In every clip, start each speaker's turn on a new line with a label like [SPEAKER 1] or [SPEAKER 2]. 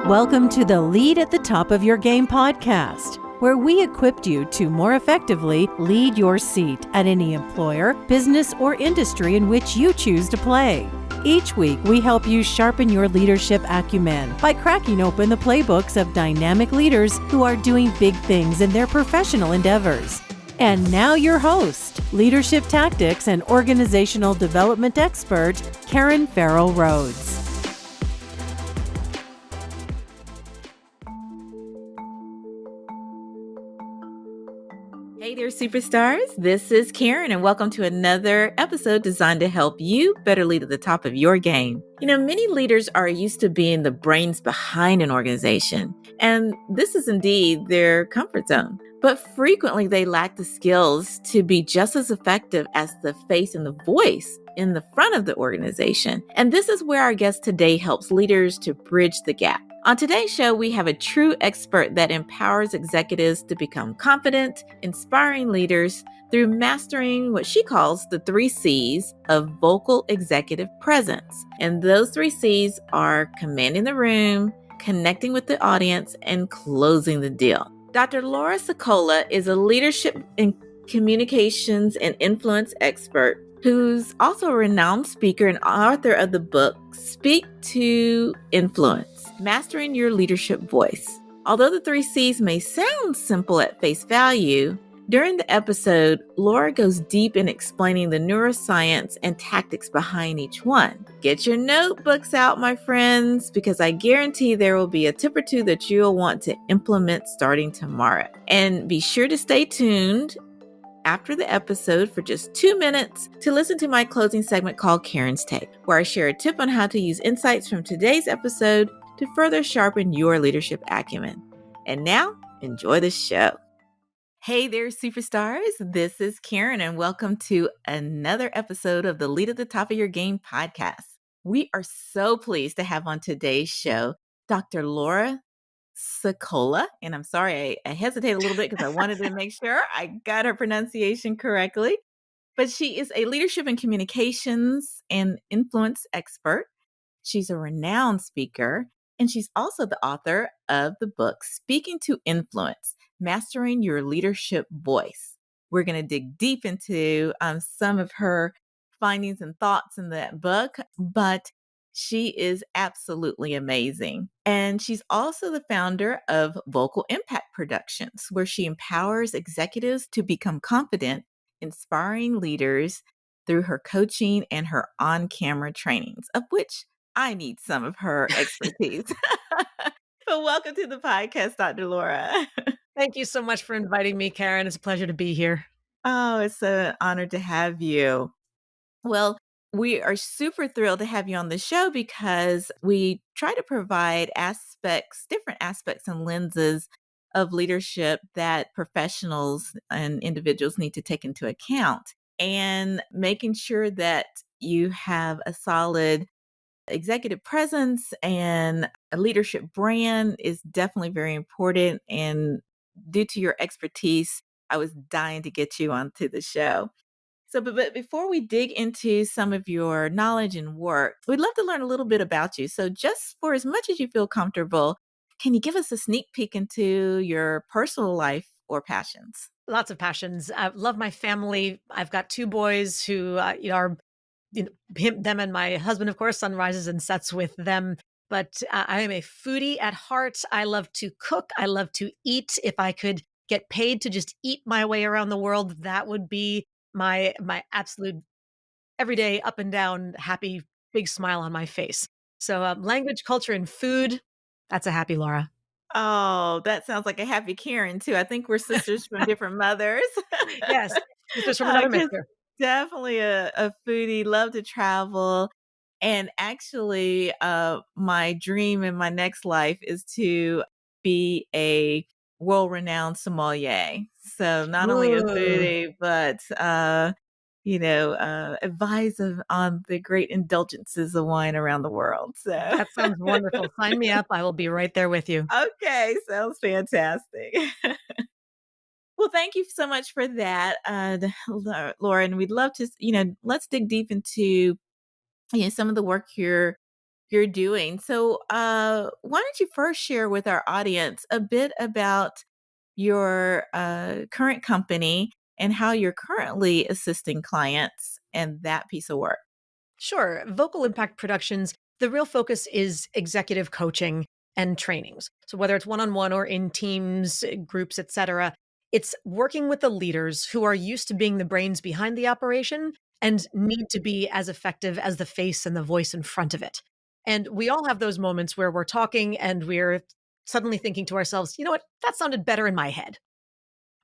[SPEAKER 1] Welcome to the Lead at the Top of Your Game podcast, where we equipped you to more effectively lead your seat at any employer, business, or industry in which you choose to play. Each week, we help you sharpen your leadership acumen by cracking open the playbooks of dynamic leaders who are doing big things in their professional endeavors. And now your host, leadership tactics and organizational development expert, Karen Farrell Rhodes.
[SPEAKER 2] Hey there, superstars. This is Karen, and welcome to another episode designed to help you better lead at the top of your game. You know, many leaders are used to being the brains behind an organization, and this is indeed their comfort zone. But frequently, they lack the skills to be just as effective as the face and the voice in the front of the organization. And this is where our guest today helps leaders to bridge the gap. On today's show, we have a true expert that empowers executives to become confident, inspiring leaders through mastering what she calls the 3 C's of vocal executive presence. And those 3 C's are commanding the room, connecting with the audience, and closing the deal. Dr. Laura Sicola is a leadership and communications and influence expert who's also a renowned speaker and author of the book, Speak to Influence, Mastering Your Leadership Voice. Although the 3 C's may sound simple at face value, during the episode, Laura goes deep in explaining the neuroscience and tactics behind each one. Get your notebooks out, my friends, because I guarantee there will be a tip or two that you'll want to implement starting tomorrow. And be sure to stay tuned after the episode for just 2 minutes to listen to my closing segment called Karen's Take, where I share a tip on how to use insights from today's episode to further sharpen your leadership acumen. And now, enjoy the show. Hey there, superstars. This is Karen, and welcome to another episode of the Lead at the Top of Your Game podcast. We are so pleased to have on today's show Dr. Laura Sicola, and I'm sorry I hesitated a little bit because I wanted to make sure I got her pronunciation correctly, but she is a leadership and communications and influence expert. She's a renowned speaker, and she's also the author of the book, Speaking to Influence, Mastering Your Leadership Voice. We're going to dig deep into some of her findings and thoughts in that book, but she is absolutely amazing. And she's also the founder of Vocal Impact Productions, where she empowers executives to become confident, inspiring leaders through her coaching and her on-camera trainings, of which I need some of her expertise. But welcome to the podcast, Dr. Laura.
[SPEAKER 3] Thank you so much for inviting me, Karen. It's a pleasure to be here.
[SPEAKER 2] Oh, it's an honor to have you. Well, we are super thrilled to have you on the show because we try to provide different aspects and lenses of leadership that professionals and individuals need to take into account, and making sure that you have a solid executive presence and a leadership brand is definitely very important. And due to your expertise, I was dying to get you onto the show. So, but before we dig into some of your knowledge and work, we'd love to learn a little bit about you. So just for as much as you feel comfortable, can you give us a sneak peek into your personal life or passions?
[SPEAKER 3] Lots of passions. I love my family. I've got 2 boys who are them and my husband, of course. Sun rises and sets with them. But I am a foodie at heart. I love to cook. I love to eat. If I could get paid to just eat my way around the world, that would be my absolute everyday up and down happy big smile on my face. So language, culture, and food. That's a happy Laura.
[SPEAKER 2] Oh, that sounds like a happy Karen too. I think we're sisters from different mothers.
[SPEAKER 3] Yes, just from another
[SPEAKER 2] 'Cause
[SPEAKER 3] mister.
[SPEAKER 2] definitely a foodie, love to travel. And actually, my dream in my next life is to be a world-renowned sommelier. So not only a
[SPEAKER 3] Ooh,
[SPEAKER 2] foodie, but advise on the great indulgences of wine around the world. So
[SPEAKER 3] that sounds wonderful. Sign me up. I will be right there with you.
[SPEAKER 2] okay, sounds fantastic. Well, thank you so much for that, Laura. And we'd love to, let's dig deep into some of the work you're you're doing. So, why don't you first share with our audience a bit about your current company and how you're currently assisting clients and that piece of work?
[SPEAKER 3] Sure. Vocal Impact Productions, the real focus is executive coaching and trainings. So whether it's one-on-one or in teams, groups, etc., it's working with the leaders who are used to being the brains behind the operation and need to be as effective as the face and the voice in front of it. And we all have those moments where we're talking and we're suddenly thinking to ourselves, you know what, that sounded better in my head.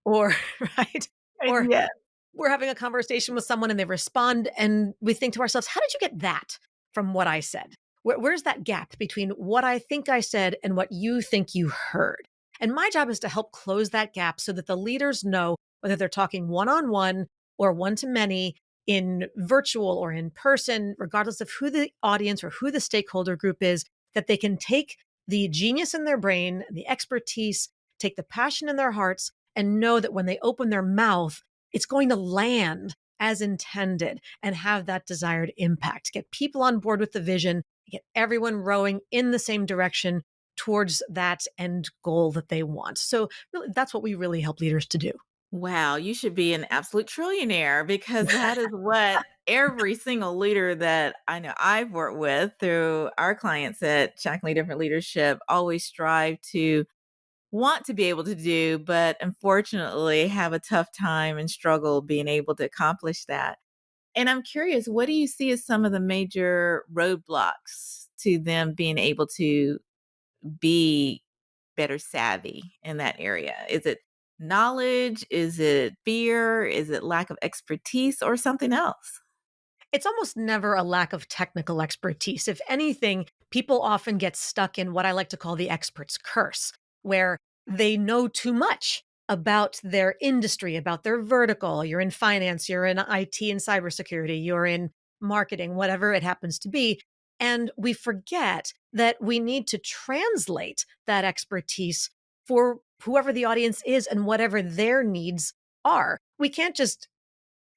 [SPEAKER 3] Or, right? Or
[SPEAKER 2] Yeah.
[SPEAKER 3] we're having a conversation with someone and they respond and we think to ourselves, how did you get that from what I said? Where's that gap between what I think I said and what you think you heard? And my job is to help close that gap so that the leaders know whether they're talking one on one or one to many, in virtual or in person, regardless of who the audience or who the stakeholder group is, that they can take the genius in their brain, the expertise, take the passion in their hearts, and know that when they open their mouth, it's going to land as intended and have that desired impact. Get people on board with the vision, get everyone rowing in the same direction towards that end goal that they want. So, really, that's what we really help leaders to do.
[SPEAKER 2] Wow, you should be an absolute trillionaire because that is what every single leader that I know I've worked with through our clients at Shackly Different Leadership always strive to want to be able to do, but unfortunately have a tough time and struggle being able to accomplish that. And I'm curious, what do you see as some of the major roadblocks to them being able to be better savvy in that area? Is it knowledge? Is it fear? Is it lack of expertise or something else?
[SPEAKER 3] It's almost never a lack of technical expertise. If anything, people often get stuck in what I like to call the expert's curse, where they know too much about their industry, about their vertical. You're in finance, you're in IT and cybersecurity, you're in marketing, whatever it happens to be. And we forget that we need to translate that expertise for whoever the audience is and whatever their needs are. We can't just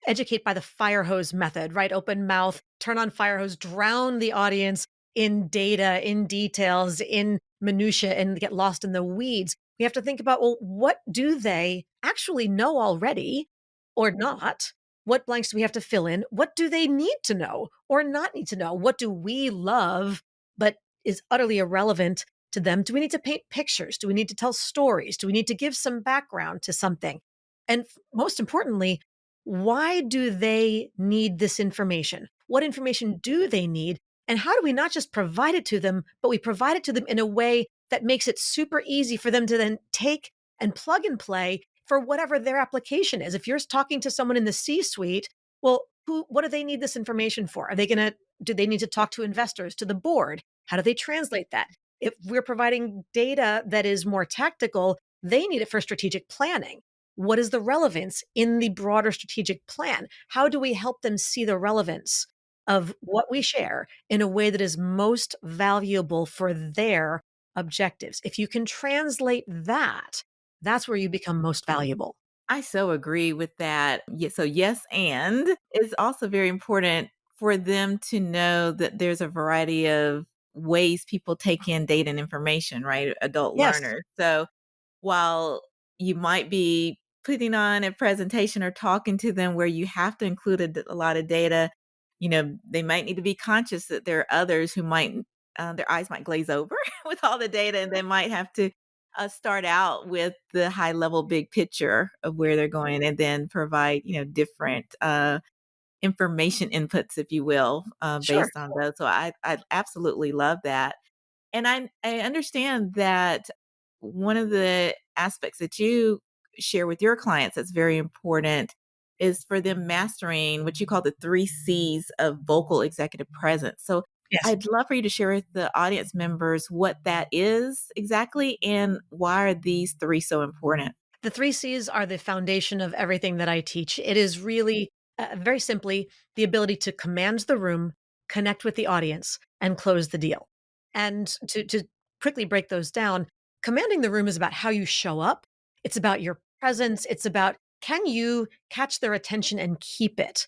[SPEAKER 3] educate by the fire hose method, right? Open mouth, turn on fire hose, drown the audience in data, in details, in minutia, and get lost in the weeds. We have to think about, well, what do they actually know already or not? What blanks do we have to fill in? What do they need to know or not need to know? What do we love but is utterly irrelevant to them? Do we need to paint pictures? Do we need to tell stories? Do we need to give some background to something? And most importantly, why do they need this information? What information do they need? And how do we not just provide it to them, but we provide it to them in a way that makes it super easy for them to then take and plug and play for whatever their application is? If you're talking to someone in the C suite, well, what do they need this information for? Are they going to, do they need to talk to investors, to the board? How do they translate that? If we're providing data that is more tactical, they need it for strategic planning. What is the relevance in the broader strategic plan? How do we help them see the relevance of what we share in a way that is most valuable for their objectives? If you can translate that, that's where you become most valuable.
[SPEAKER 2] I so agree with that. So, yes, and it's also very important for them to know that there's a variety of ways people take in data and information, right? Adult
[SPEAKER 3] Yes,
[SPEAKER 2] learners. So, while you might be putting on a presentation or talking to them where you have to include a lot of data, they might need to be conscious that there are others who might, their eyes might glaze over with all the data, and they might have to start out with the high level big picture of where they're going and then provide, different information inputs, if you will,
[SPEAKER 3] sure.
[SPEAKER 2] based on those. So I absolutely love that. And I understand that one of the aspects that you share with your clients that's very important is for them mastering what you call the 3 C's of vocal executive presence. So
[SPEAKER 3] Yes.
[SPEAKER 2] I'd love for you to share with the audience members what that is exactly and why are these 3 so important?
[SPEAKER 3] The 3 C's are the foundation of everything that I teach. It is really, very simply, the ability to command the room, connect with the audience, and close the deal. And to quickly break those down, commanding the room is about how you show up. It's about your presence. It's about, can you catch their attention and keep it?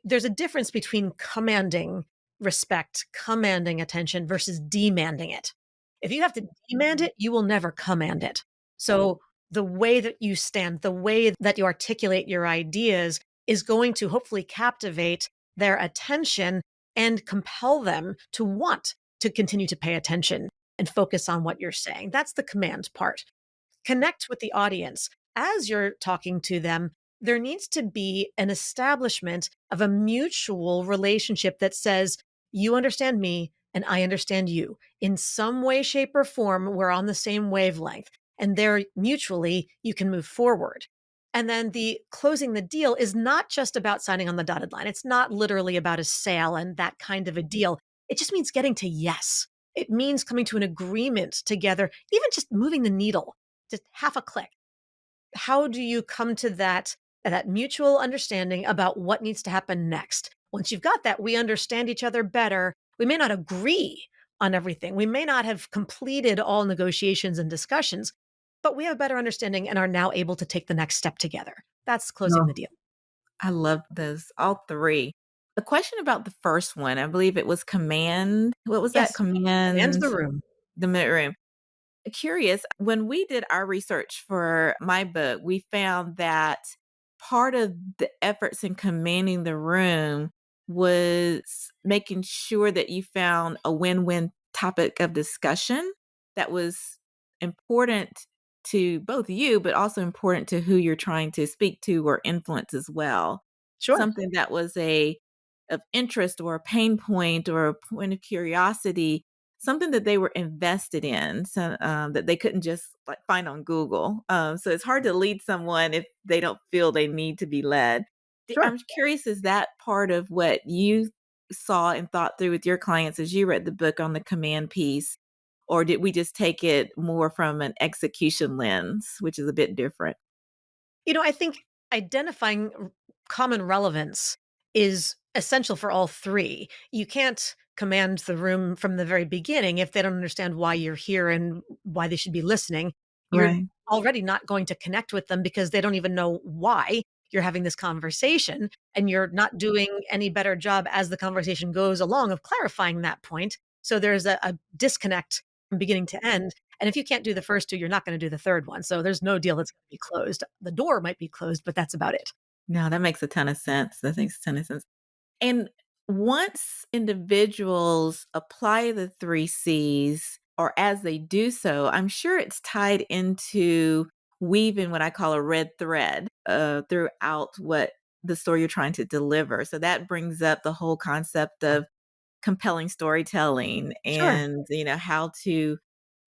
[SPEAKER 3] There's a difference between commanding respect, commanding attention versus demanding it. If you have to demand it, you will never command it. So the way that you stand, the way that you articulate your ideas is going to hopefully captivate their attention and compel them to want to continue to pay attention and focus on what you're saying. That's the command part. Connect with the audience. As you're talking to them, there needs to be an establishment of a mutual relationship that says, you understand me and I understand you. In some way, shape, or form, we're on the same wavelength. And there, mutually, you can move forward. And then the closing the deal is not just about signing on the dotted line. It's not literally about a sale and that kind of a deal. It just means getting to yes. It means coming to an agreement together, even just moving the needle, just half a click. How do you come to that mutual understanding about what needs to happen next? Once you've got that, we understand each other better. We may not agree on everything. We may not have completed all negotiations and discussions, but we have a better understanding and are now able to take the next step together. That's closing the
[SPEAKER 2] No,
[SPEAKER 3] deal.
[SPEAKER 2] I love those, all three. A question about the first one, I believe it was command. What was that?
[SPEAKER 3] Yes. Command
[SPEAKER 2] Command
[SPEAKER 3] the room.
[SPEAKER 2] the mid-room. Curious, when we did our research for my book, we found that part of the efforts in commanding the room was making sure that you found a win-win topic of discussion that was important to both you, but also important to who you're trying to speak to or influence as well.
[SPEAKER 3] Sure.
[SPEAKER 2] Something that was a of interest or a pain point or a point of curiosity, something that they were invested in, so, that they couldn't just, like, find on Google. So it's hard to lead someone if they don't feel they need to be led.
[SPEAKER 3] Sure.
[SPEAKER 2] I'm curious, is that part of what you saw and thought through with your clients as you read the book on the command piece, or did we just take it more from an execution lens, which is a bit different?
[SPEAKER 3] I think identifying common relevance is essential for all three. You can't command the room from the very beginning if they don't understand why you're here and why they should be listening. You're
[SPEAKER 2] Right.
[SPEAKER 3] already not going to connect with them because they don't even know why you're having this conversation. And you're not doing any better job as the conversation goes along of clarifying that point. So there's a disconnect from beginning to end. And if you can't do the first two, you're not going to do the third one. So there's no deal that's going to be closed. The door might be closed, but that's about it.
[SPEAKER 2] No, that makes a ton of sense. That makes a ton of sense. And once individuals apply the 3 Cs, or as they do so, I'm sure it's tied into weaving what I call a red thread throughout what the story you're trying to deliver. So that brings up the whole concept of compelling storytelling
[SPEAKER 3] Sure.
[SPEAKER 2] and, how to,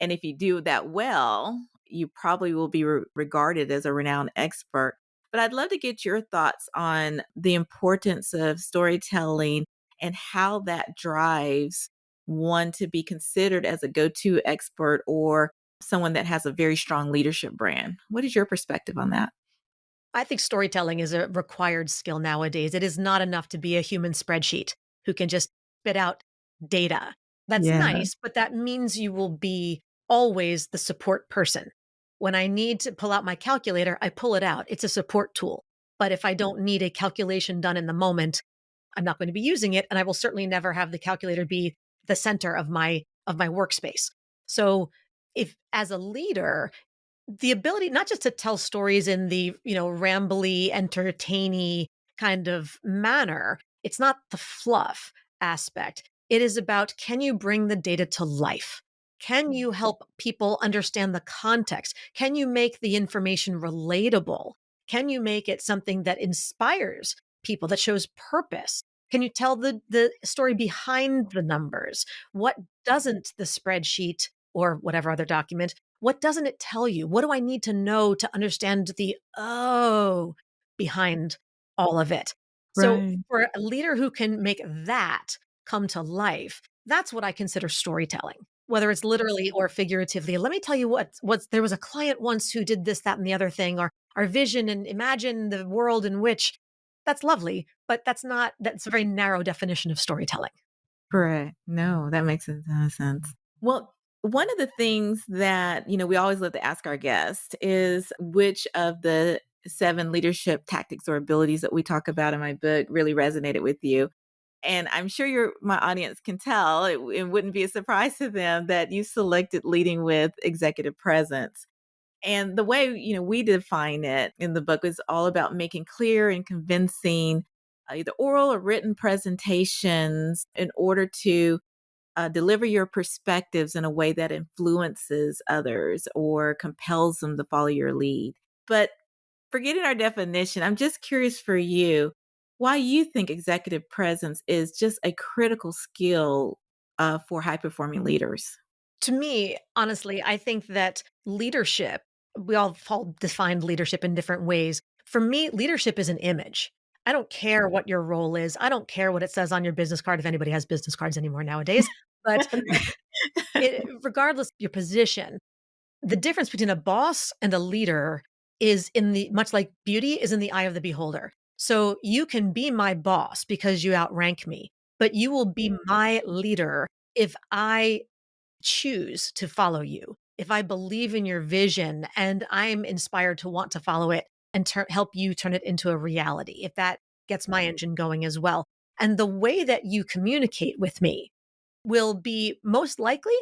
[SPEAKER 2] and if you do that well, you probably will be regarded as a renowned expert. But I'd love to get your thoughts on the importance of storytelling and how that drives one to be considered as a go to expert or someone that has a very strong leadership brand. What is your perspective on that?
[SPEAKER 3] I think storytelling is a required skill nowadays. It is not enough to be a human spreadsheet who can just spit out data. That's
[SPEAKER 2] Yeah.
[SPEAKER 3] nice, but that means you will be always the support person. When I need to pull out my calculator, I pull it out. It's a support tool. But if I don't need a calculation done in the moment, I'm not going to be using it, and I will certainly never have the calculator be the center of my workspace. So if as a leader, the ability not just to tell stories in the, rambly, entertainy kind of manner. It's not the fluff aspect. It is about, can you bring the data to life? Can you help people understand the context? Can you make the information relatable? Can you make it something that inspires people, that shows purpose? Can you tell the story behind the numbers? What doesn't the spreadsheet or whatever other document, what doesn't it tell you? What do I need to know to understand the behind all of it? So
[SPEAKER 2] Right.
[SPEAKER 3] for a leader who can make that come to life, that's what I consider storytelling, whether it's literally or figuratively. Let me tell you what's there was a client once who did this, that, and the other thing, or our vision and imagine the world in which that's lovely, but that's a very narrow definition of storytelling.
[SPEAKER 2] Correct. No, that makes a ton of sense. Well, one of the things that, we always love to ask our guests is which of the 7 leadership tactics or abilities that we talk about in my book really resonated with you. And I'm sure my audience can tell it wouldn't be a surprise to them that you selected leading with executive presence. And the way, we define it in the book is all about making clear and convincing either oral or written presentations in order to deliver your perspectives in a way that influences others or compels them to follow your lead. But forgetting our definition, I'm just curious for you why you think executive presence is just a critical skill for high performing leaders.
[SPEAKER 3] To me, honestly, I think that leadership, we all define leadership in different ways. For me, leadership is an image. I don't care what your role is. I don't care what it says on your business card if anybody has business cards anymore nowadays. But regardless of your position, the difference between a boss and a leader is in the much like beauty is in the eye of the beholder. So you can be my boss because you outrank me, but you will be my leader if I choose to follow you, if I believe in your vision and I'm inspired to want to follow it and help you turn it into a reality, if that gets my engine going as well. And the way that you communicate with me will be most likely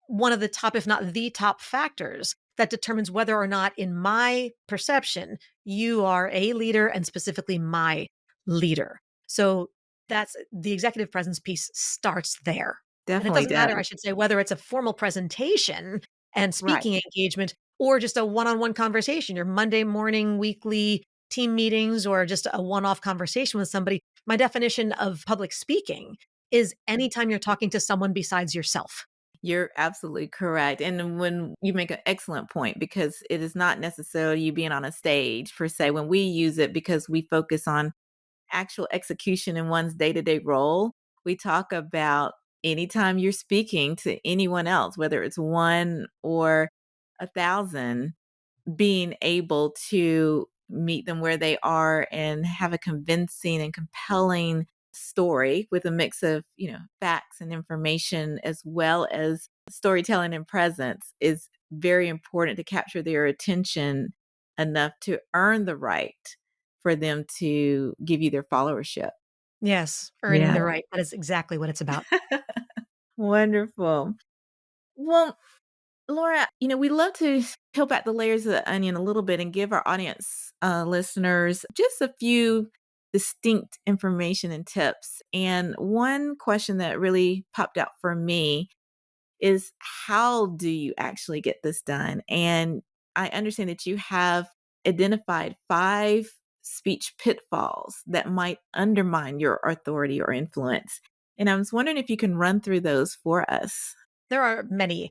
[SPEAKER 3] one of the top, if not the top factors that determines whether or not, in my perception, you are a leader and specifically my leader. So that's the executive presence piece starts there. And it
[SPEAKER 2] Definitely
[SPEAKER 3] doesn't matter, I
[SPEAKER 2] does.
[SPEAKER 3] should say, whether it's a formal presentation and
[SPEAKER 2] Right.
[SPEAKER 3] speaking engagement or just a one on one conversation, your Monday morning, weekly team meetings, or just a one off conversation with somebody. My definition of public speaking is anytime you're talking to someone besides yourself.
[SPEAKER 2] You're absolutely correct. And when you make an excellent point, because it is not necessarily you being on a stage per se, when we use it because we focus on actual execution in one's day to day role, we talk about anytime you're speaking to anyone else, whether it's one or 1,000, being able to meet them where they are and have a convincing and compelling story with a mix of, facts and information as well as storytelling and presence is very important to capture their attention enough to earn the right for them to give you their followership.
[SPEAKER 3] Yes, earning
[SPEAKER 2] Yeah.
[SPEAKER 3] the right. That is exactly what it's about.
[SPEAKER 2] Wonderful. Well, Laura, we love to peel back the layers of the onion a little bit and give our audience listeners just a few distinct information and tips. And one question that really popped out for me is how do you actually get this done? And I understand that you have identified 5 speech pitfalls that might undermine your authority or influence. And I was wondering if you can run through those for us.
[SPEAKER 3] There are many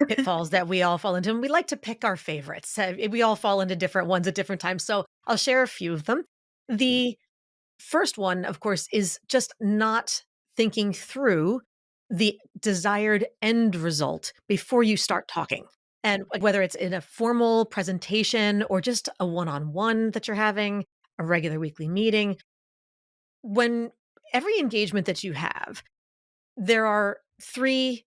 [SPEAKER 3] pitfalls that we all fall into, and we like to pick our favorites. We all fall into different ones at different times. So I'll share a few of them. The first one, of course, is just not thinking through the desired end result before you start talking. And whether it's in a formal presentation or just a one on one that you're having, a regular weekly meeting, when every engagement that you have, there are three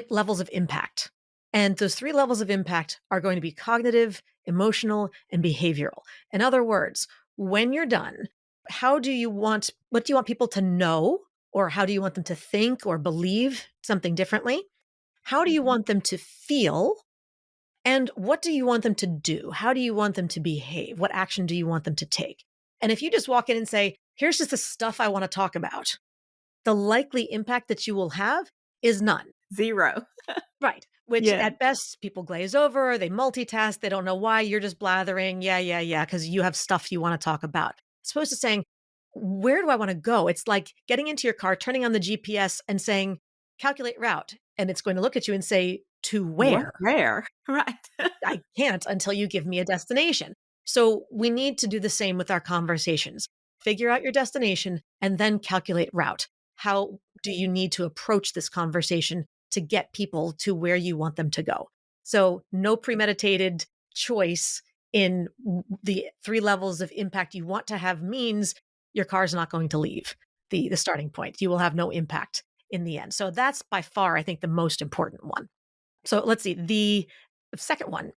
[SPEAKER 3] levels of impact. And those three levels of impact are going to be cognitive, emotional, and behavioral. In other words, when you're done, what do you want people to know? Or how do you want them to think or believe something differently? How do you want them to feel? And what do you want them to do? How do you want them to behave? What action do you want them to take? And if you just walk in and say, here's just the stuff I want to talk about, the likely impact that you will have is none.
[SPEAKER 2] 0.
[SPEAKER 3] Right. Which
[SPEAKER 2] Yeah.
[SPEAKER 3] at best people glaze over, they multitask, they don't know why, you're just blathering, yeah, because you have stuff you want to talk about. As opposed to saying, where do I want to go? It's like getting into your car, turning on the GPS and saying, calculate route. And it's going to look at you and say, to
[SPEAKER 2] What?
[SPEAKER 3] where?
[SPEAKER 2] Rare. Right.
[SPEAKER 3] I can't until you give me a destination. So we need to do the same with our conversations. Figure out your destination and then calculate route. How do you need to approach this conversation to get people to where you want them to go? So no premeditated choice in the three levels of impact you want to have means your car's not going to leave the starting point. You will have no impact in the end. So that's by far, I think, the most important one. So let's see. The second one,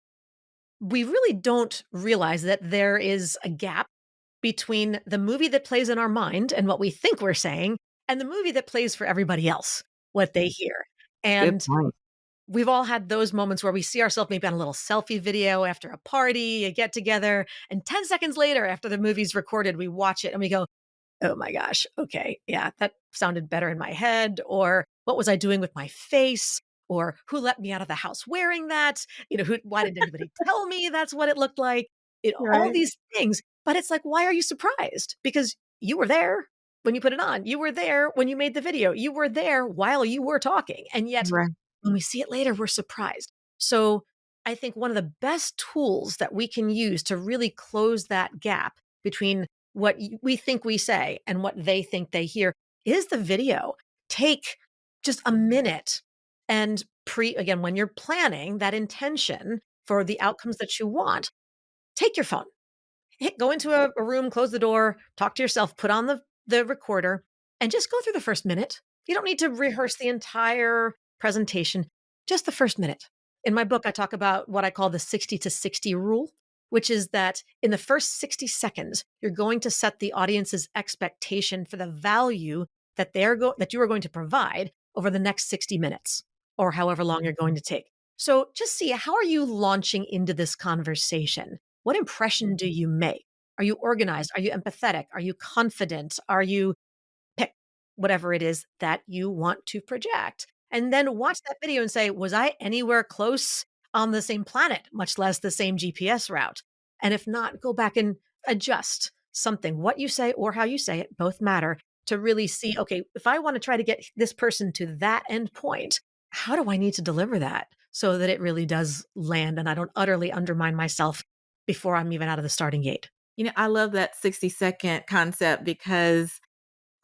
[SPEAKER 3] we really don't realize that there is a gap between the movie that plays in our mind and what we think we're saying and the movie that plays for everybody else, what they hear.
[SPEAKER 2] Good
[SPEAKER 3] And
[SPEAKER 2] point.
[SPEAKER 3] we've all had those moments where we see ourselves maybe on a little selfie video after a party, a get together, and 10 seconds later, after the movie's recorded, we watch it and we go, oh my gosh, okay, yeah, that sounded better in my head. Or what was I doing with my face? Or who let me out of the house wearing that? Why didn't anybody tell me that's what it looked like? All
[SPEAKER 2] Right.
[SPEAKER 3] these things. But it's like, why are you surprised? Because you were there when you put it on. You were there when you made the video. You were there while you were talking. And yet
[SPEAKER 2] Right.
[SPEAKER 3] when we see it later, we're surprised. So I think one of the best tools that we can use to really close that gap between what we think we say and what they think they hear is the video. Take just a minute and again, when you're planning that intention for the outcomes that you want, take your phone, go into a room, close the door, talk to yourself, put on the recorder, and just go through the first minute. You don't need to rehearse the entire presentation, just the first minute. In my book, I talk about what I call the 60 to 60 rule, which is that in the first 60 seconds, you're going to set the audience's expectation for the value that that you are going to provide over the next 60 minutes or however long you're going to take. So just see, how are you launching into this conversation? What impression do you make? Are you organized? Are you empathetic? Are you confident? Are you pick whatever it is that you want to project? And then watch that video and say, was I anywhere close on the same planet, much less the same GPS route? And if not, go back and adjust something. What you say or how you say it both matter, to really see, okay, if I want to try to get this person to that end point, how do I need to deliver that so that it really does land and I don't utterly undermine myself before I'm even out of the starting gate?
[SPEAKER 2] I love that 60-second concept because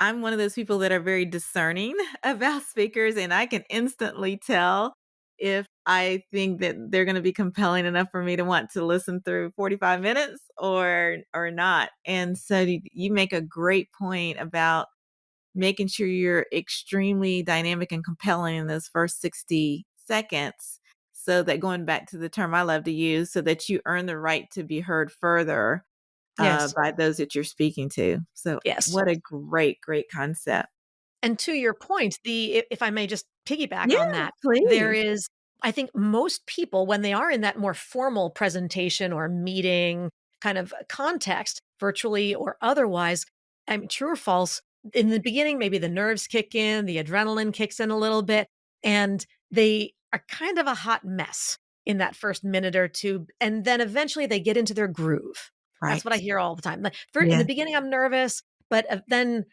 [SPEAKER 2] I'm one of those people that are very discerning about speakers, and I can instantly tell if I think that they're going to be compelling enough for me to want to listen through 45 minutes or not. And so you make a great point about making sure you're extremely dynamic and compelling in those first 60 seconds, so that, going back to the term I love to use, so that you earn the right to be heard further
[SPEAKER 3] Yes.
[SPEAKER 2] by those that you're speaking to. So
[SPEAKER 3] Yes.
[SPEAKER 2] what a great, great concept.
[SPEAKER 3] And to your point, if I may just piggyback
[SPEAKER 2] Yeah,
[SPEAKER 3] on that, there
[SPEAKER 2] please.
[SPEAKER 3] is, I think most people, when they are in that more formal presentation or meeting kind of context, virtually or otherwise, I mean, true or false, in the beginning, maybe the nerves kick in, the adrenaline kicks in a little bit, and they are kind of a hot mess in that first minute or two. And then eventually they get into their groove. That's what I
[SPEAKER 2] Right.
[SPEAKER 3] hear all the time. Like, in
[SPEAKER 2] Yeah.
[SPEAKER 3] the beginning, I'm nervous, but then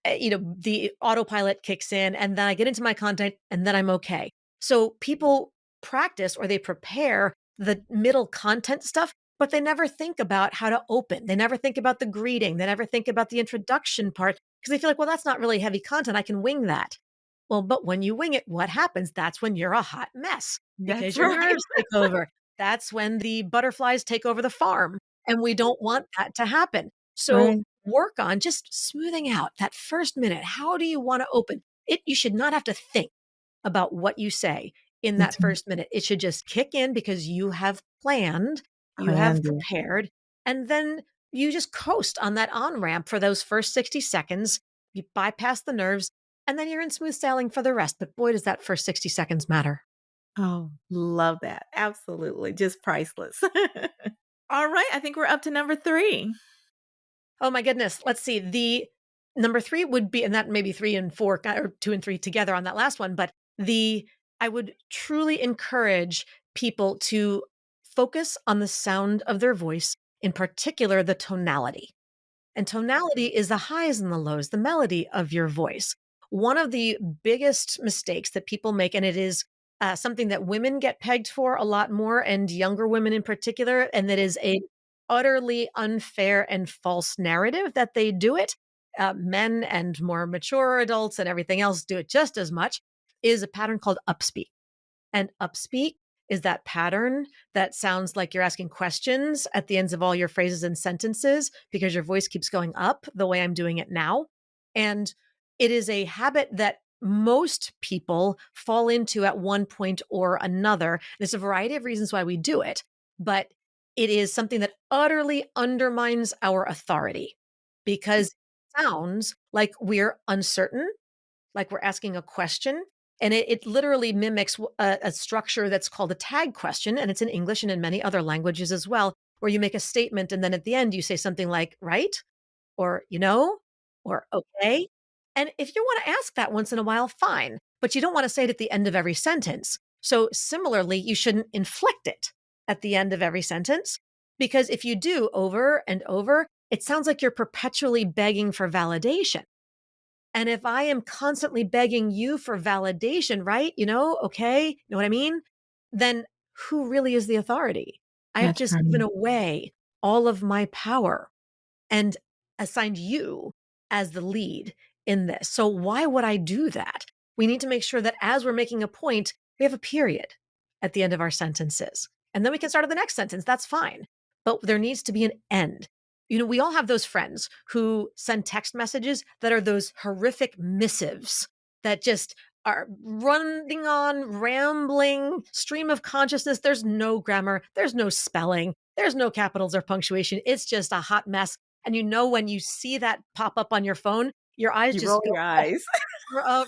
[SPEAKER 3] the autopilot kicks in and then I get into my content and then I'm okay. So people practice or they prepare the middle content stuff, but they never think about how to open. They never think about the greeting. They never think about the introduction part because they feel like, well, that's not really heavy content. I can wing that. Well, but when you wing it, what happens? That's when you're a hot mess because
[SPEAKER 2] That's
[SPEAKER 3] your
[SPEAKER 2] right.
[SPEAKER 3] nerves take over. That's when the butterflies take over the farm. And we don't want that to happen. So
[SPEAKER 2] Right.
[SPEAKER 3] work on just smoothing out that first minute. How do you want to open it? You should not have to think about what you say in that
[SPEAKER 2] That's right.
[SPEAKER 3] first minute. It should just kick in because you have planned, you have
[SPEAKER 2] Planned it.
[SPEAKER 3] prepared, and then you just coast on that on ramp for those first 60 seconds. You bypass the nerves, and then you're in smooth sailing for the rest. But boy, does that first 60 seconds matter.
[SPEAKER 2] Oh, love that. Absolutely. Just priceless. All right. I think we're up to number 3.
[SPEAKER 3] Oh my goodness. Let's see. The number 3 would be, and that maybe 3 and 4 or 2 and 3 together on that last one, but I would truly encourage people to focus on the sound of their voice, in particular the tonality. And tonality is the highs and the lows, the melody of your voice. One of the biggest mistakes that people make, and it is something that women get pegged for a lot more, and younger women in particular, and that is a utterly unfair and false narrative that they do it. Men and more mature adults and everything else do it just as much, is a pattern called upspeak. And upspeak is that pattern that sounds like you're asking questions at the ends of all your phrases and sentences because your voice keeps going up the way I'm doing it now. And it is a habit that most people fall into at one point or another. There's a variety of reasons why we do it, but it is something that utterly undermines our authority because sounds like we're uncertain, like we're asking a question. And it literally mimics a structure that's called a tag question. And it's in English and in many other languages as well, where you make a statement and then at the end you say something like, right? Or, or okay. And if you want to ask that once in a while, fine. But you don't want to say it at the end of every sentence. So similarly, you shouldn't inflect it at the end of every sentence, because if you do over and over, it sounds like you're perpetually begging for validation. And if I am constantly begging you for validation, right? Okay, you know what I mean? Then who really is the authority? I've
[SPEAKER 2] That's
[SPEAKER 3] just given
[SPEAKER 2] right.
[SPEAKER 3] away all of my power and assigned you as the lead in this. So why would I do that? We need to make sure that as we're making a point, we have a period at the end of our sentences. And then we can start at the next sentence. That's fine. But there needs to be an end. We all have those friends who send text messages that are those horrific missives that just are running on, rambling, stream of consciousness. There's no grammar, there's no spelling, there's no capitals or punctuation. It's just a hot mess. And when you see that pop up on your phone, your eyes
[SPEAKER 2] You
[SPEAKER 3] just
[SPEAKER 2] roll
[SPEAKER 3] go,
[SPEAKER 2] your
[SPEAKER 3] oh,
[SPEAKER 2] eyes.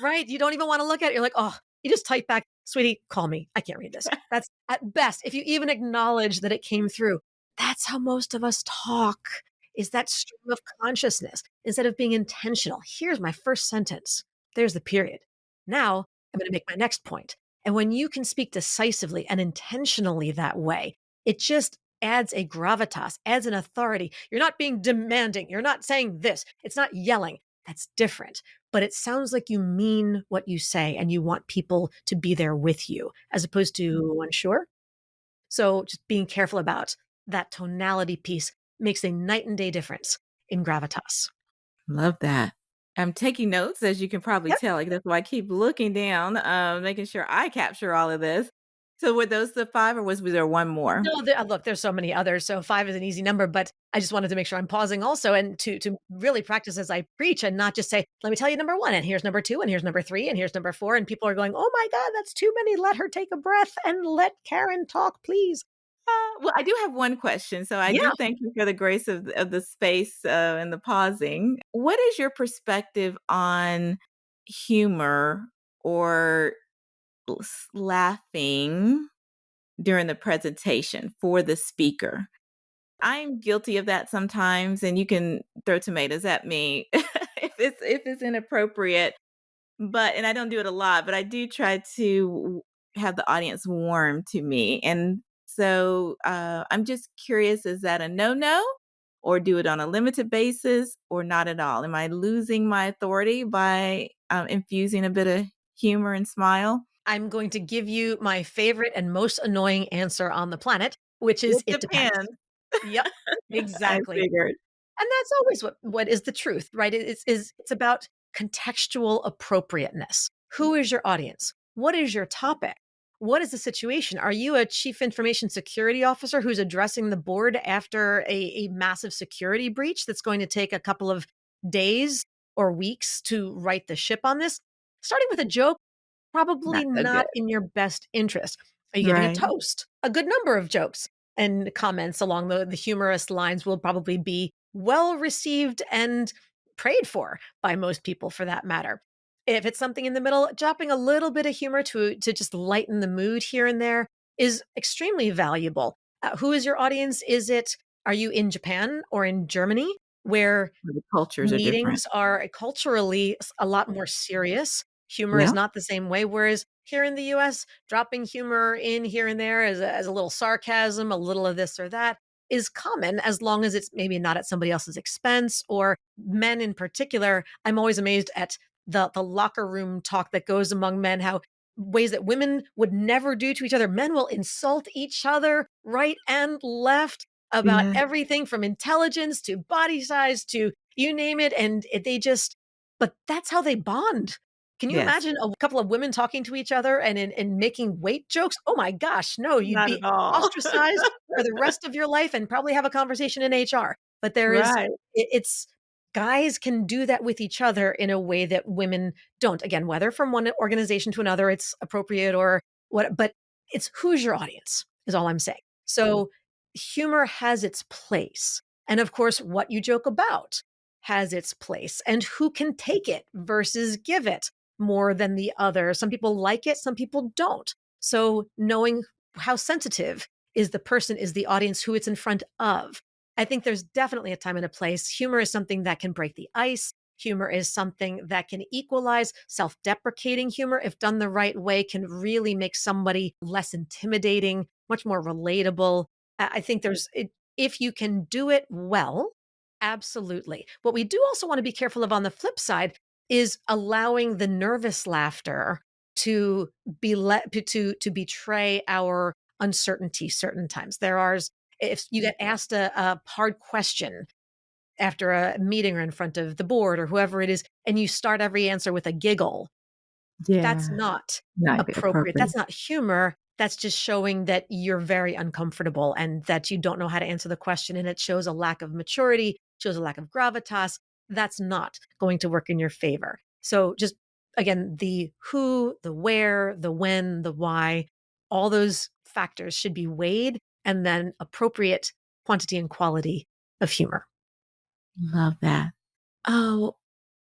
[SPEAKER 3] right. You don't even want to look at it. You're like, oh, you just type back, sweetie, call me. I can't read this. That's at best. If you even acknowledge that it came through, that's how most of us talk, is that stream of consciousness instead of being intentional. Here's my first sentence. There's the period. Now I'm going to make my next point. And when you can speak decisively and intentionally that way, it just adds a gravitas, adds an authority. You're not being demanding. You're not saying this. It's not yelling. That's different. But it sounds like you mean what you say and you want people to be there with you as opposed to unsure. So just being careful about that tonality piece makes a night and day difference in gravitas.
[SPEAKER 2] Love that. I'm taking notes, as you can probably
[SPEAKER 3] Yep.
[SPEAKER 2] tell. Like, that's why I keep looking down, making sure I capture all of this. So were those the 5 or was there one more?
[SPEAKER 3] No, look, there's so many others. So five is an easy number, but I just wanted to make sure I'm pausing also and to really practice as I preach and not just say, let me tell you number one, and here's number two, and here's number three, and here's number four. And people are going, oh my God, that's too many. Let her take a breath and let Karen talk, please.
[SPEAKER 2] Well, I do have one question. So I
[SPEAKER 3] Yeah.
[SPEAKER 2] do thank you for the grace of the space, and the pausing. What is your perspective on humor or laughing during the presentation for the speaker? I'm guilty of that sometimes, and you can throw tomatoes at me if it's inappropriate. But and I don't do it a lot, but I do try to have the audience warm to me. And so I'm just curious, is that a no-no? Or do it on a limited basis or not at all? Am I losing my authority by infusing a bit of humor and smile?
[SPEAKER 3] I'm going to give you my favorite and most annoying answer on the planet, which is
[SPEAKER 2] It
[SPEAKER 3] it depends.
[SPEAKER 2] depends.
[SPEAKER 3] Yep,
[SPEAKER 2] I
[SPEAKER 3] exactly.
[SPEAKER 2] figured.
[SPEAKER 3] And that's always what is the truth, right? It's about contextual appropriateness. Who is your audience? What is your topic? What is the situation? Are you a chief information security officer who's addressing the board after a massive security breach that's going to take a couple of days or weeks to right the ship on this? Starting with a joke, probably
[SPEAKER 2] Not so good.
[SPEAKER 3] not in your best interest. Are you giving a
[SPEAKER 2] Right.
[SPEAKER 3] toast? A good number of jokes and comments along the humorous lines will probably be well received and prayed for by most people for that matter. If it's something in the middle, dropping a little bit of humor to just lighten the mood here and there is extremely valuable. Who is your audience? Are you in Japan or in Germany where
[SPEAKER 2] The cultures are different.
[SPEAKER 3] meetings are culturally a lot more serious? Humor is
[SPEAKER 2] Yeah.
[SPEAKER 3] not the same way. Whereas here in the US, dropping humor in here and there as a little sarcasm, a little of this or that is common as long as it's maybe not at somebody else's expense or men in particular. I'm always amazed at the locker room talk that goes among men, how ways that women would never do to each other. Men will insult each other right and left about
[SPEAKER 2] Yeah.
[SPEAKER 3] everything from intelligence to body size to you name it. And but that's how they bond. Can you
[SPEAKER 2] Yes.
[SPEAKER 3] imagine a couple of women talking to each other and making weight jokes? Oh my gosh, no, you'd
[SPEAKER 2] Not
[SPEAKER 3] be
[SPEAKER 2] at all.
[SPEAKER 3] ostracized for the rest of your life and probably have a conversation in HR. But
[SPEAKER 2] Right.
[SPEAKER 3] it's guys can do that with each other in a way that women don't. Again, whether from one organization to another, it's appropriate or what, but it's who's your audience is all I'm saying. So humor has its place. And of course, what you joke about. has its place and who can take it versus give it more than the other. Some people like it, some people don't. So knowing how sensitive is the person, is the audience, who it's in front of. I think there's definitely a time and a place. Humor is something that can break the ice. Humor is something that can equalize. Self deprecating humor, if done the right way, can really make somebody less intimidating, much more relatable. I think if you can do it well, absolutely. What we do also want to be careful of on the flip side is allowing the nervous laughter to to betray our uncertainty certain times. If you get asked a hard question after a meeting or in front of the board or whoever it is, and you start every answer with a giggle, that's
[SPEAKER 2] Yeah,
[SPEAKER 3] not
[SPEAKER 2] not good,
[SPEAKER 3] appropriate.
[SPEAKER 2] appropriate.
[SPEAKER 3] That's not humor. That's just showing that you're very uncomfortable and that you don't know how to answer the question. And it shows a lack of maturity, shows a lack of gravitas. That's not going to work in your favor. So, just again, the who, the where, the when, the why, all those factors should be weighed, and then appropriate quantity and quality of humor.
[SPEAKER 2] Love that. Oh,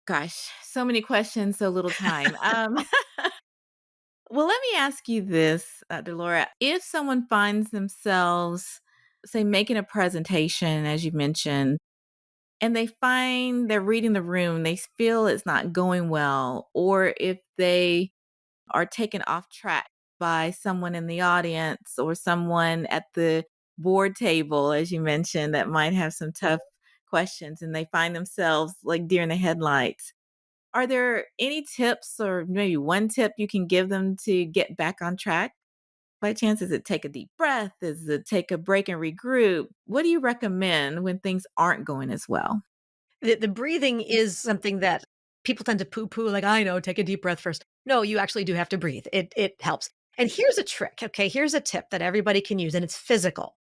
[SPEAKER 2] gosh, so many questions, so little time. Well, let me ask you this, Delora. If someone finds themselves, say, making a presentation, as you mentioned, and they find they're reading the room, they feel it's not going well, or if they are taken off track by someone in the audience or someone at the board table, as you mentioned, that might have some tough questions and they find themselves like deer in the headlights. Are there any tips or maybe one tip you can give them to get back on track? By chance, is it take a deep breath? Is it take a break and regroup? What do you recommend when things aren't going as well?
[SPEAKER 3] The breathing is something that people tend to poo-poo, like, "I know, take a deep breath first." No, you actually do have to breathe. It helps. And here's a trick, okay? Here's a tip that everybody can use, and it's physical.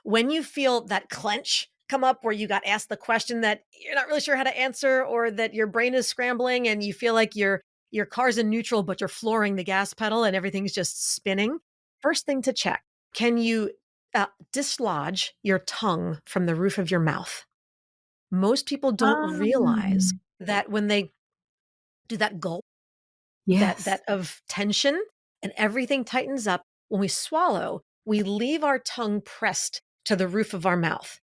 [SPEAKER 3] When you feel that clench come up where you got asked the question that you're not really sure how to answer, or that your brain is scrambling and you feel like your car's in neutral, but you're flooring the gas pedal and everything's just spinning, first thing to check, can you, dislodge your tongue from the roof of your mouth? Most people don't realize
[SPEAKER 2] Um,
[SPEAKER 3] that when they do that gulp,
[SPEAKER 2] yes.
[SPEAKER 3] that of tension, and everything tightens up, when we swallow, we leave our tongue pressed to the roof of our mouth,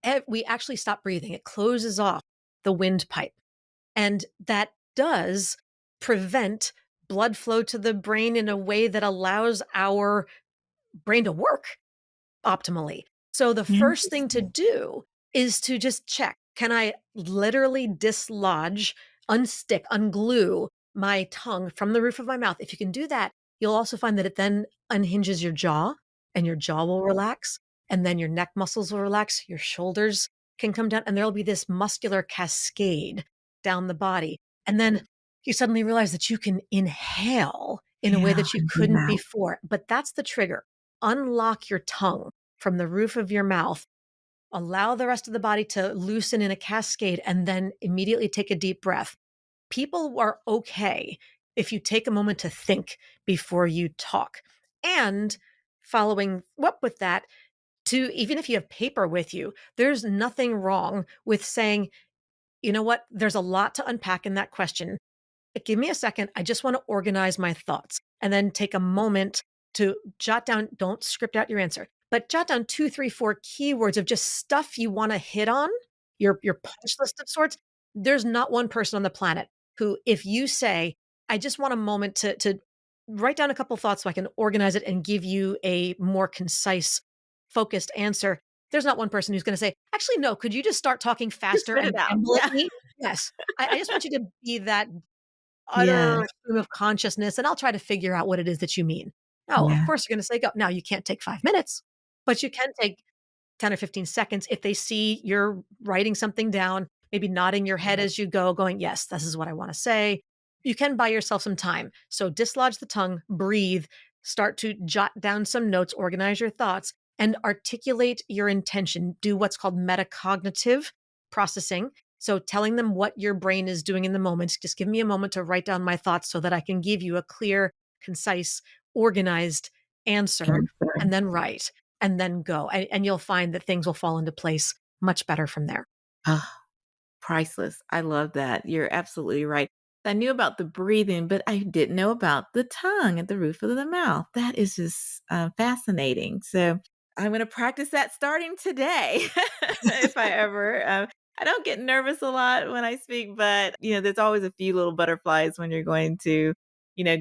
[SPEAKER 3] and we actually stop breathing. It closes off the windpipe, and that does prevent blood flow to the brain in a way that allows our brain to work optimally. So the first thing to
[SPEAKER 2] Interesting.
[SPEAKER 3] do is to just check, can I literally dislodge, unstick, unglue my tongue from the roof of my mouth? If you can do that, you'll also find that it then unhinges your jaw, and your jaw will relax, and then your neck muscles will relax, your shoulders can come down, and there'll be this muscular cascade down the body. And then you suddenly realize that you can inhale in a way
[SPEAKER 2] Yeah,
[SPEAKER 3] that you
[SPEAKER 2] I do
[SPEAKER 3] couldn't
[SPEAKER 2] that.
[SPEAKER 3] before. But that's the trigger. Unlock your tongue from the roof of your mouth, allow the rest of the body to loosen in a cascade, and then immediately take a deep breath. People are okay if you take a moment to think before you talk. And following up with that, to even if you have paper with you, there's nothing wrong with saying, you know what, there's a lot to unpack in that question. Give me a second. I just want to organize my thoughts, and then take a moment to jot down, don't script out your answer, but jot down two, three, four keywords of just stuff you want to hit on, your punch list of sorts. There's not one person on the planet who, if you say, I just want a moment to write down a couple thoughts so I can organize it and give you a more concise, focused answer. There's not one person who's going to say, actually, no, could you just start talking
[SPEAKER 2] Just
[SPEAKER 3] faster
[SPEAKER 2] spit
[SPEAKER 3] and
[SPEAKER 2] it out.
[SPEAKER 3] ramble at
[SPEAKER 2] Yeah.
[SPEAKER 3] me? Yes. I just want you to be that
[SPEAKER 2] Yes.
[SPEAKER 3] utter stream of consciousness, and I'll try to figure out what it is that you mean. No, of
[SPEAKER 2] Yeah.
[SPEAKER 3] course you're gonna say go. Now you can't take 5 minutes, but you can take 10 or 15 seconds if they see you're writing something down, maybe nodding your head as you go, going, "Yes, this is what I wanna say." You can buy yourself some time. So dislodge the tongue, breathe, start to jot down some notes, organize your thoughts, and articulate your intention. Do what's called metacognitive processing. So telling them what your brain is doing in the moment. Just give me a moment to write down my thoughts so that I can give you a clear, concise, organized answer,
[SPEAKER 2] Answer.
[SPEAKER 3] and then write, and then go. And you'll find that things will fall into place much better from there.
[SPEAKER 2] Oh, priceless. I love that. You're absolutely right. I knew about the breathing, but I didn't know about the tongue at the roof of the mouth. That is just fascinating. So I'm going to practice that starting today if I ever. I don't get nervous a lot when I speak, but there's always a few little butterflies when you're going to,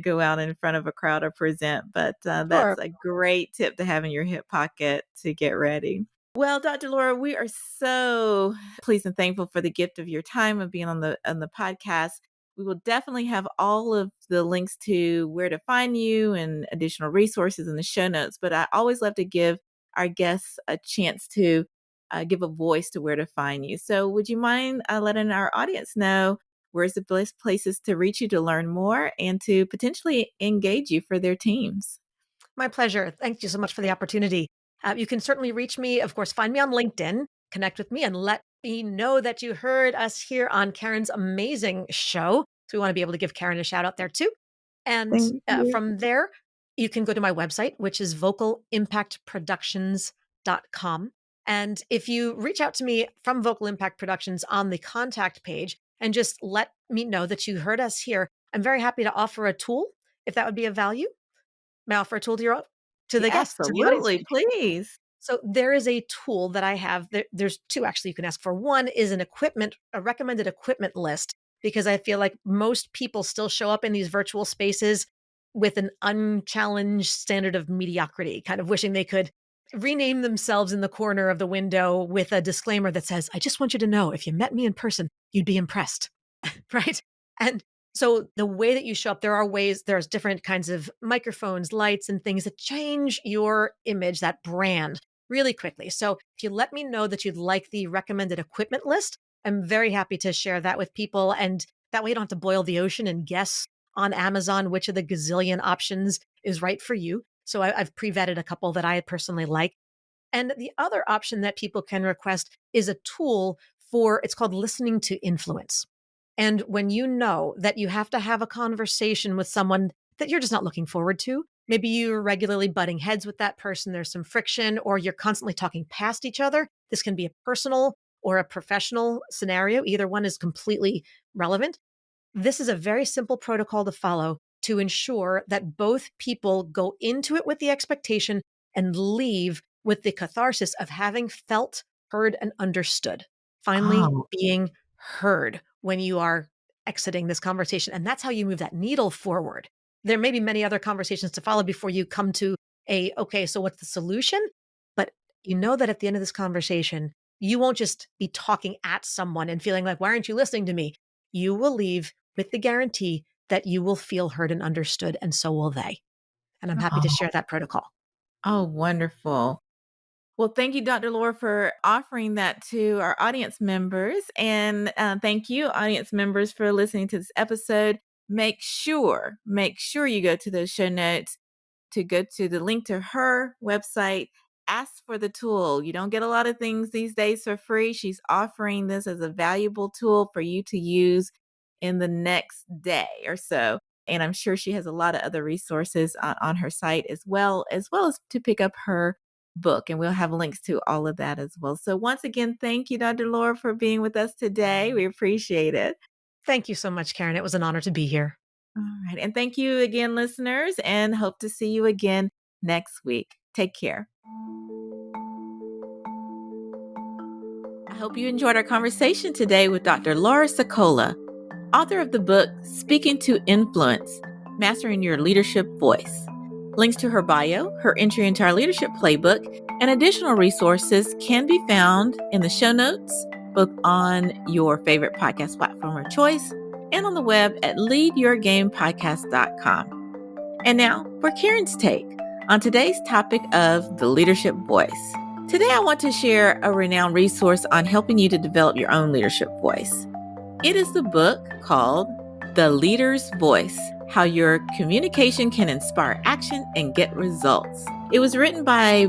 [SPEAKER 2] go out in front of a crowd or present. But
[SPEAKER 3] Sure.
[SPEAKER 2] that's a great tip to have in your hip pocket to get ready. Well, Dr. Laura, we are so pleased and thankful for the gift of your time of being on the podcast. We will definitely have all of the links to where to find you and additional resources in the show notes. But I always love to give our guests a chance to give a voice to where to find you. So would you mind letting our audience know where's the best places to reach you to learn more and to potentially engage you for their teams?
[SPEAKER 3] My pleasure. Thank you so much for the opportunity. You can certainly reach me, of course, find me on LinkedIn, connect with me, and let me know that you heard us here on Karen's amazing show. So we want to be able to give Karen a shout out there too. And
[SPEAKER 2] Thank you.
[SPEAKER 3] from there, you can go to my website, which is vocalimpactproductions.com. And if you reach out to me from Vocal Impact Productions on the contact page and just let me know that you heard us here, I'm very happy to offer a tool if that would be of value. May I offer a tool to
[SPEAKER 2] Yeah,
[SPEAKER 3] the guests, to the audience?
[SPEAKER 2] absolutely. Please.
[SPEAKER 3] So there is a tool that I have. There's two actually you can ask for. One is a recommended equipment list, because I feel like most people still show up in these virtual spaces with an unchallenged standard of mediocrity, kind of wishing they could rename themselves in the corner of the window with a disclaimer that says, I just want you to know if you met me in person, you'd be impressed. Right. And so the way that you show up, there's different kinds of microphones, lights, and things that change your image, that brand really quickly. So if you let me know that you'd like the recommended equipment list, I'm very happy to share that with people. And that way you don't have to boil the ocean and guess on Amazon which of the gazillion options is right for you. So I've pre-vetted a couple that I personally like. And the other option that people can request is a tool it's called listening to influence. And when you know that you have to have a conversation with someone that you're just not looking forward to, maybe you're regularly butting heads with that person, there's some friction, or you're constantly talking past each other. This can be a personal or a professional scenario. Either one is completely relevant. This is a very simple protocol to follow to ensure that both people go into it with the expectation and leave with the catharsis of having felt, heard, and understood. Finally,
[SPEAKER 2] Oh,
[SPEAKER 3] being heard when you are exiting this conversation. And that's how you move that needle forward. There may be many other conversations to follow before you come to okay, so what's the solution? But you know that at the end of this conversation, you won't just be talking at someone and feeling like, why aren't you listening to me? You will leave with the guarantee that you will feel heard and understood, and so will they. And I'm happy to
[SPEAKER 2] oh,
[SPEAKER 3] share that protocol.
[SPEAKER 2] oh, wonderful. Well, thank you, Dr. Laura, for offering that to our audience members. And thank you, audience members, for listening to this episode. Make sure you go to those show notes to go to the link to her website. Ask for the tool. You don't get a lot of things these days for free. She's offering this as a valuable tool for you to use in the next day or so. And I'm sure she has a lot of other resources on her site as well as to pick up her book. And we'll have links to all of that as well. So once again, thank you, Dr. Laura, for being with us today. We appreciate it.
[SPEAKER 3] Thank you so much, Karen. It was an honor to be here.
[SPEAKER 2] All right. And thank you again, listeners, and hope to see you again next week. Take care. I hope you enjoyed our conversation today with Dr. Laura Sicola, author of the book Speaking to Influence, Mastering Your Leadership Voice. Links to her bio, her entry into our leadership playbook, and additional resources can be found in the show notes, both on your favorite podcast platform of choice and on the web at leadyourgamepodcast.com. And now for Karen's take on today's topic of the leadership voice. Today, I want to share a renowned resource on helping you to develop your own leadership voice. It is the book called The Leader's Voice: How Your Communication Can Inspire Action and Get Results. It was written by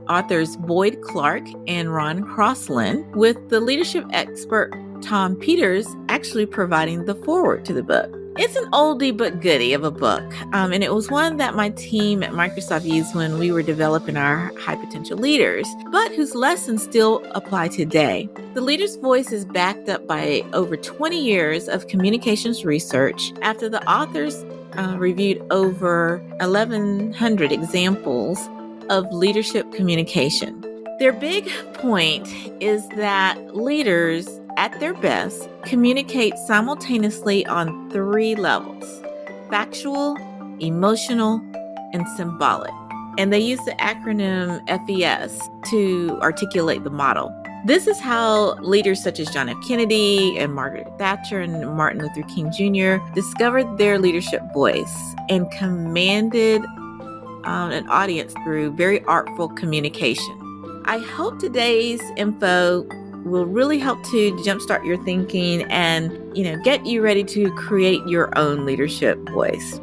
[SPEAKER 2] authors Boyd Clark and Ron Crosland, with the leadership expert Tom Peters actually providing the foreword to the book. It's an oldie but goodie of a book, and it was one that my team at Microsoft used when we were developing our high potential leaders, but whose lessons still apply today. The leader's voice is backed up by over 20 years of communications research after the authors reviewed over 1,100 examples of leadership communication. Their big point is that leaders, at their best, communicate simultaneously on 3 levels: factual, emotional, and symbolic. And they use the acronym FES to articulate the model. This is how leaders such as John F. Kennedy and Margaret Thatcher and Martin Luther King Jr. discovered their leadership voice and commanded an audience through very artful communication. I hope today's info will really help to jumpstart your thinking and, get you ready to create your own leadership voice.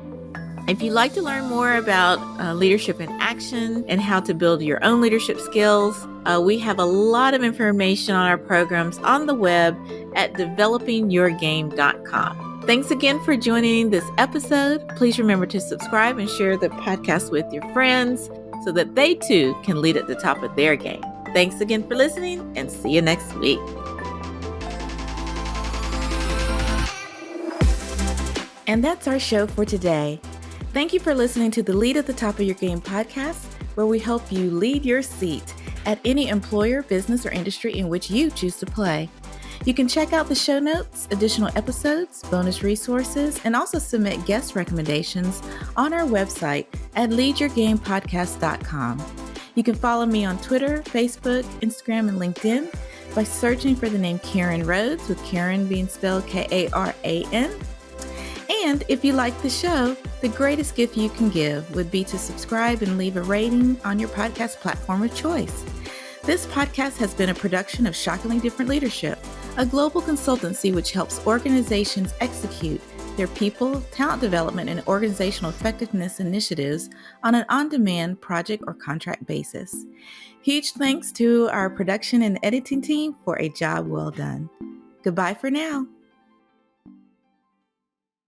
[SPEAKER 2] If you'd like to learn more about leadership in action and how to build your own leadership skills, we have a lot of information on our programs on the web at developingyourgame.com. Thanks again for joining this episode. Please remember to subscribe and share the podcast with your friends so that they too can lead at the top of their game. Thanks again for listening, and see you next week. And that's our show for today. Thank you for listening to the Lead at the Top of Your Game podcast, where we help you lead your seat at any employer, business, or industry in which you choose to play. You can check out the show notes, additional episodes, bonus resources, and also submit guest recommendations on our website at leadyourgamepodcast.com. You can follow me on Twitter, Facebook, Instagram, and LinkedIn by searching for the name Karen Rhodes, with Karen being spelled Karan. And if you like the show, the greatest gift you can give would be to subscribe and leave a rating on your podcast platform of choice. This podcast has been a production of Shockingly Different Leadership, a global consultancy which helps organizations execute their people, talent development, and organizational effectiveness initiatives on an on-demand project or contract basis. Huge thanks to our production and editing team for a job well done. Goodbye for now.